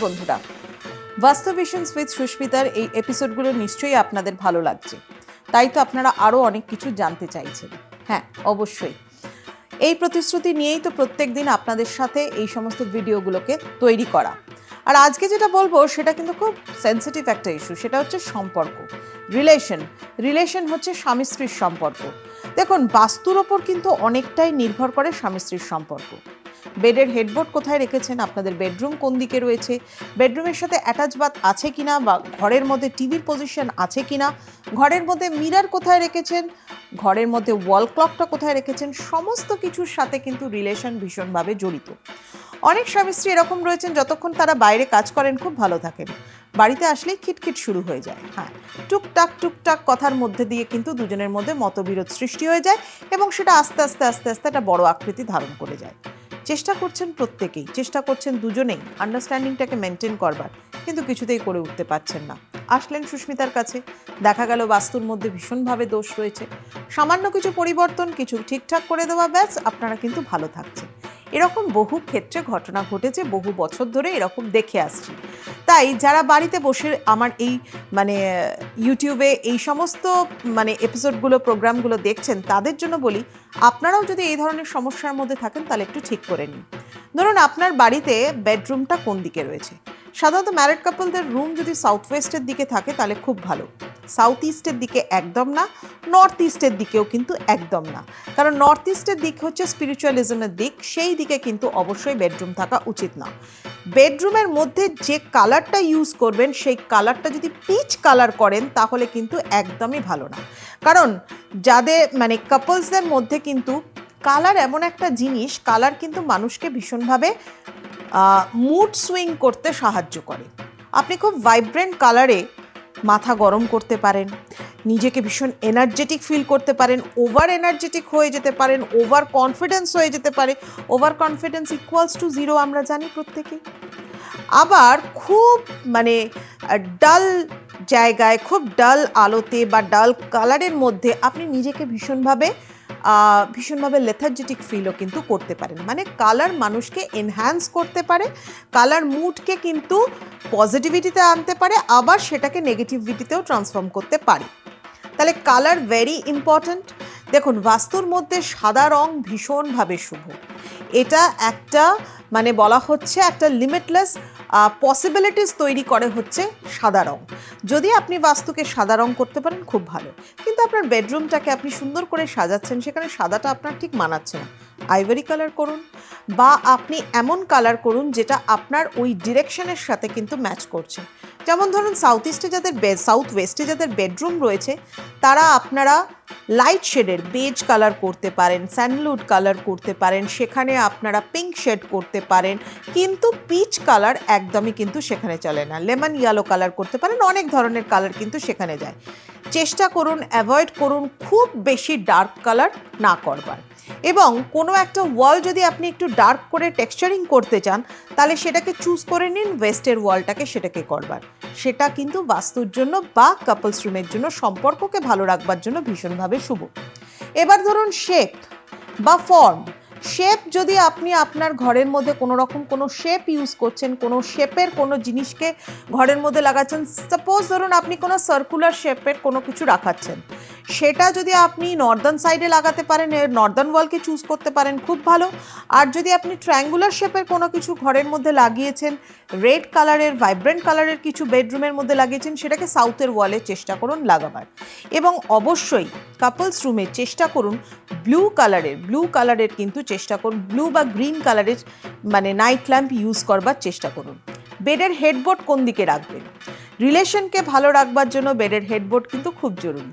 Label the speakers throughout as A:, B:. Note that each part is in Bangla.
A: বন্ধুরা, বাস্তু ভিশনস উইথ সুস্মিতার এই এপিসোডগুলো নিশ্চয়ই আপনাদের ভালো লাগছে, তাই তো আপনারা আরও অনেক কিছু জানতে চাইছেন। হ্যাঁ, অবশ্যই এই প্রতিশ্রুতি নিয়েই তো প্রত্যেক দিন আপনাদের সাথে এই সমস্ত ভিডিওগুলোকে তৈরি করা। আর আজকে যেটা বলবো সেটা কিন্তু খুব সেন্সিটিভ একটা ইস্যু, সেটা হচ্ছে সম্পর্ক, রিলেশন হচ্ছে স্বামী স্ত্রীর সম্পর্ক। দেখুন, বাস্তুর ওপর কিন্তু অনেকটাই নির্ভর করে স্বামী স্ত্রীর সম্পর্ক। বেডের হেডবোর্ড কোথায় রেখেছেন, আপনাদের বেডরুম কোন দিকে রয়েছে, বেডরুমের সাথে অ্যাটাচ বাথ আছে কিনা, বা ঘরের মধ্যে টিভির পজিশন আছে কিনা, ঘরের মধ্যে মিরর কোথায় রেখেছেন, ঘরের মধ্যে ওয়াল ক্লকটা কোথায় রেখেছেন, সমস্ত কিছুর সাথে কিন্তু রিলেশন ভীষণভাবে জড়িত। অনেক স্বামী স্ত্রী এরকম রয়েছেন, যতক্ষণ তারা বাইরে কাজ করেন খুব ভালো থাকেন, বাড়িতে আসলেই খিটখিট শুরু হয়ে যায়। হ্যাঁ, টুকটাক কথার মধ্যে দিয়ে কিন্তু দুজনের মধ্যে মতবিরোধ সৃষ্টি হয়ে যায় এবং সেটা আস্তে আস্তে একটা বড় আকৃতি ধারণ করে যায়। চেষ্টা করছেন প্রত্যেকেই, চেষ্টা করছেন দুজনেই আন্ডারস্ট্যান্ডিংটাকে মেনটেন করবার, কিন্তু কিছুতেই করে উঠতে পারছেন না। আসলেন সুস্মিতার কাছে, দেখা গেল বাস্তুর মধ্যে ভীষণভাবে দোষ রয়েছে, সামান্য কিছু পরিবর্তন, কিছু ঠিকঠাক করে দেওয়া, ব্যাস আপনারা কিন্তু ভালো থাকছেন। এরকম বহু ক্ষেত্রে ঘটনা ঘটেছে, বহু বছর ধরে এরকম দেখে আসছি। তাই যারা বাড়িতে বসে আমার এই ইউটিউবে এই সমস্ত এপিসোডগুলো, প্রোগ্রামগুলো দেখছেন, তাদের জন্য বলি, আপনারাও যদি এই ধরনের সমস্যার মধ্যে থাকেন তাহলে একটু ঠিক করে নিন। ধরুন, আপনার বাড়িতে বেডরুমটা কোন দিকে রয়েছে। সাধারণত ম্যারিড কাপলদের রুম যদি সাউথ ওয়েস্টের দিকে থাকে তাহলে খুব ভালো, সাউথ ইস্টের দিকে একদম না, নর্থ ইস্টের দিকেও কিন্তু একদম না, কারণ নর্থ ইস্টের দিক হচ্ছে স্পিরিচুয়ালিজমের দিক, সেই দিকে কিন্তু অবশ্যই বেডরুম থাকা উচিত না। বেডরুমের মধ্যে যে কালারটা ইউজ করবেন সেই কালারটা যদি পিচ কালার করেন তাহলে কিন্তু একদমই ভালো না, কারণ যাদের কাপলসদের মধ্যে কিন্তু কালার এমন একটা জিনিস, কালার কিন্তু মানুষকে ভীষণভাবে মুড সুইং করতে সাহায্য করে। আপনি খুব ভাইব্রেন্ট কালারে মাথা গরম করতে পারেন, নিজেকে ভীষণ এনার্জেটিক ফিল করতে পারেন, ওভার এনার্জেটিক হয়ে যেতে পারেন, ওভার কনফিডেন্স হয়ে যেতে পারে। Over confidence equals to zero, আমরা জানি প্রত্যেকেই। আবার খুব ডাল জায়গায়, খুব ডাল আলোতে বা ডাল কালারের মধ্যে আপনি নিজেকে ভীষণভাবে লেথার্জেটিক ফিলও কিন্তু করতে পারেন। কালার মানুষকে এনহ্যান্স করতে পারে, কালার মুডকে কিন্তু পজিটিভিটিতে আনতে পারে, আবার সেটাকে নেগেটিভিটিতেও ট্রান্সফর্ম করতে পারে। তাহলে কালার ভেরি ইম্পর্ট্যান্ট। দেখুন, বাস্তুর মধ্যে সাদা রং ভীষণভাবে শুভ। এটা একটা বলা হচ্ছে একটা লিমিটলেস পসিবিলিটিস তৈরি করে হচ্ছে সাদা রং। যদি আপনি বাস্তুকে সাদা রং করতে পারেন খুব ভালো, কিন্তু আপনার বেডরুমটাকে আপনি সুন্দর করে সাজাচ্ছেন, সেখানে সাদাটা আপনার ঠিক মানাচ্ছে না, আইভরি কালার করুন, বা আপনি এমন কালার করুন যেটা আপনার ওই ডিরেকশনের সাথে কিন্তু ম্যাচ করছে। যেমন ধরুন, সাউথ ওয়েস্টে যাদের বেডরুম রয়েছে তারা আপনারা লাইট শেডের বেজ কালার করতে পারেন, স্যান্ডলউড কালার করতে পারেন, সেখানে আপনারা পিঙ্ক শেড করতে পারেন, কিন্তু পিচ কালার একদমই কিন্তু সেখানে চলে না। লেমন ইয়েলো কালার করতে পারেন, অনেক ধরনের কালার কিন্তু সেখানে যায়। চেষ্টা করুন, অ্যাভয়েড করুন খুব বেশি ডার্ক কালার না করবার। এবং কোনো একটা ওয়াল যদি আপনি একটু ডার্ক করে টেক্সচারিং করতে চান, তাহলে সেটাকে চুজ করে নিন ওয়েস্টের ওয়ালটাকে, সেটাকে করবার। সেটা কিন্তু বাস্তুর জন্য বা কাপলস রুমের জন্য, সম্পর্ককে ভালো রাখবার জন্য ভীষণভাবে শুভ। এবার ধরুন, শেপ বা ফর্ম। শেপ যদি আপনি আপনার ঘরের মধ্যে কোনো রকম কোনো শেপ ইউজ করছেন, কোনো শেপের কোনো জিনিসকে ঘরের মধ্যে লাগাচ্ছেন, সাপোজ ধরুন আপনি কোনো সার্কুলার শেপের কোনো কিছু রাখাচ্ছেন, সেটা যদি আপনি নর্দার্ন সাইডে লাগাতে পারেন, নর্দার্ন ওয়ালকে চুজ করতে পারেন, খুব ভালো। আর যদি আপনি ট্রায়াঙ্গুলার শেপের কোনো কিছু ঘরের মধ্যে লাগিয়েছেন, রেড কালারের, ভাইব্রেন্ট কালারের কিছু বেডরুমের মধ্যে লাগিয়েছেন, সেটাকে সাউথের ওয়ালে চেষ্টা করুন লাগাবার। এবং অবশ্যই কাপলস রুমে চেষ্টা করুন ব্লু কালারের কিন্তু চেষ্টা করুন, ব্লু বা গ্রিন কালারের নাইট ল্যাম্প ইউজ করবার চেষ্টা করুন। বেডের হেডবোর্ড কোন দিকে রাখবেন, রিলেশনকে ভালো রাখবার জন্য বেডের হেডবোর্ড কিন্তু খুব জরুরি।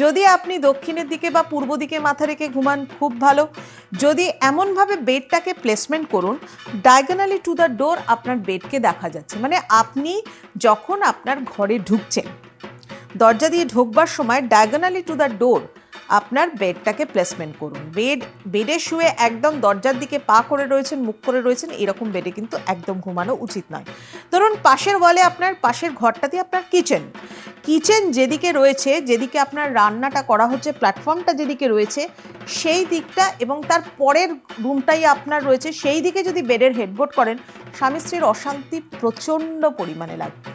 A: যদি আপনি দক্ষিণের দিকে বা পূর্ব দিকে মাথা রেখে ঘুমান খুব ভালো। যদি এমনভাবে বেডটাকে প্লেসমেন্ট করুন, ডায়াগোনালি টু দ্য ডোর আপনার বেডকে দেখা যাচ্ছে, আপনি যখন আপনার ঘরে ঢুকছেন, দরজা দিয়ে ঢুকবার সময় ডায়াগোনালি টু দ্য ডোর আপনার বেডটাকে প্লেসমেন্ট করুন। বেডে শুয়ে একদম দরজার দিকে পা করে রয়েছেন, মুখ করে রয়েছেন, এরকম বেডে কিন্তু একদম ঘুমানো উচিত নয়। ধরুন, পাশের ওয়ালে আপনার পাশের ঘরটাতে আপনার কিচেন যেদিকে রয়েছে, যেদিকে আপনার রান্নাটা করা হচ্ছে, প্ল্যাটফর্মটা যেদিকে রয়েছে সেই দিকটা, এবং তার পরের রুমটাই আপনার রয়েছে, সেই দিকে যদি বেডের হেডবোর্ড করেন স্বামী স্ত্রীর অশান্তি প্রচণ্ড পরিমাণে লাগবে।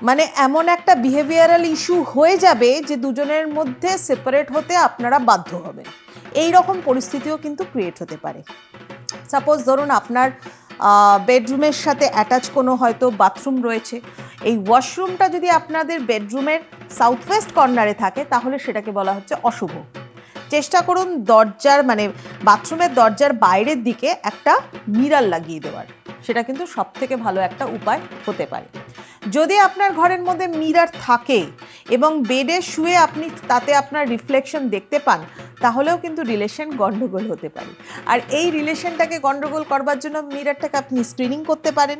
A: মানে এমন একটা বিহেভিয়ারাল ইস্যু হয়ে যাবে যে দুজনের মধ্যে সেপারেট হতে আপনারা বাধ্য হবেন। এই রকম পরিস্থিতিও কিন্তু ক্রিয়েট হতে পারে। সাপোজ ধরুন আপনার বেডরুমের সাথে অ্যাটাচ কোনো হয়তো বাথরুম রয়েছে, এই ওয়াশরুমটা যদি আপনাদের বেডরুমের সাউথ ওয়েস্ট কর্নারে থাকে তাহলে সেটাকে বলা হচ্ছে অশুভ। চেষ্টা করুন দরজার মানে বাথরুমের দরজার বাইরের দিকে একটা মিরর লাগিয়ে দেওয়ার, সেটা কিন্তু সব থেকে ভালো একটা উপায় হতে পারে। যদি আপনার ঘরের মধ্যে মিরর থাকে এবং বেডে শুয়ে আপনি তাতে আপনার রিফ্লেকশন দেখতে পান, তাহলেও কিন্তু রিলেশন গন্ডগোল হতে পারে। আর এই রিলেশনটাকে গন্ডগোল করবার জন্য মিররটাকে আপনি স্ক্রিনিং করতে পারেন।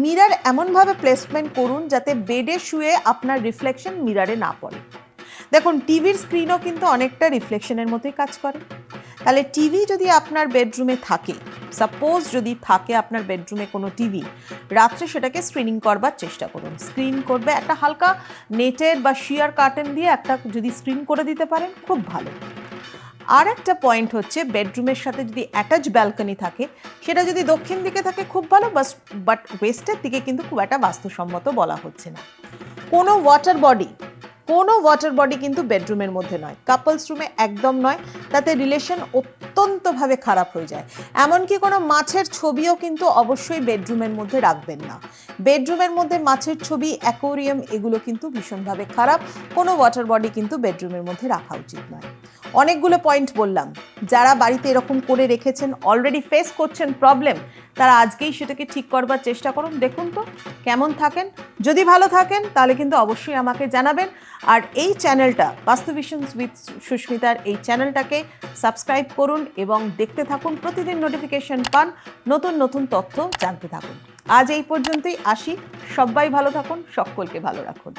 A: মিরর এমনভাবে প্লেসমেন্ট করুন যাতে বেডে শুয়ে আপনার রিফ্লেকশন মিররে না পড়ে। দেখুন টিভির স্ক্রিনও কিন্তু অনেকটা রিফ্লেকশনের মতোই কাজ করে। তাহলে টিভি যদি আপনার বেডরুমে থাকে, সাপোজ যদি থাকে আপনার বেডরুমে কোনো টিভি, রাত্রে সেটাকে স্ক্রিনিং করবার চেষ্টা করুন। স্ক্রিন করবে একটা হালকা নেটের বা শিয়ার কার্টেন দিয়ে একটা যদি স্ক্রিন করে দিতে পারেন খুব ভালো। আর একটা পয়েন্ট হচ্ছে বেডরুমের সাথে যদি অ্যাটাচ ব্যালকনি থাকে, সেটা যদি দক্ষিণ দিকে থাকে খুব ভালো, বাট ওয়েস্টের দিকে কিন্তু খুব একটা বাস্তুসম্মত বলা হচ্ছে না। কোনো ওয়াটার বডি কিন্তু বেডরুমের মধ্যে নয়, কাপলস রুমে একদম নয়, তাতে রিলেশন অত্যন্তভাবে খারাপ হয়ে যায়। এমনকি কোনো মাছের ছবিও কিন্তু অবশ্যই বেডরুমের মধ্যে রাখবেন না। বেডরুমের মধ্যে মাছের ছবি, অ্যাকোরিয়াম এগুলো কিন্তু ভীষণভাবে খারাপ। কোনো ওয়াটার বডি কিন্তু বেডরুমের মধ্যে রাখা উচিত নয়। অনেকগুলো পয়েন্ট বললাম, যারা বাড়িতে এরকম করে রেখেছেন, অলরেডি ফেস করছেন প্রবলেম, তারা আজকেই সেটাকে ঠিক করবার চেষ্টা করুন। দেখুন তো কেমন থাকেন। যদি ভালো থাকেন তাহলে কিন্তু অবশ্যই আমাকে জানাবেন। আর এই চ্যানেলটা বাস্তু ভিশনস উইথ সুস্মিতার এই চ্যানেলটাকে সাবস্ক্রাইব করুন এবং দেখতে থাকুন, প্রতিদিন নোটিফিকেশন পান, নতুন নতুন তথ্য জানতে থাকুন। আজ এই পর্যন্তই, আসি। সবাই ভালো থাকুন, সকলকে ভালো রাখুন।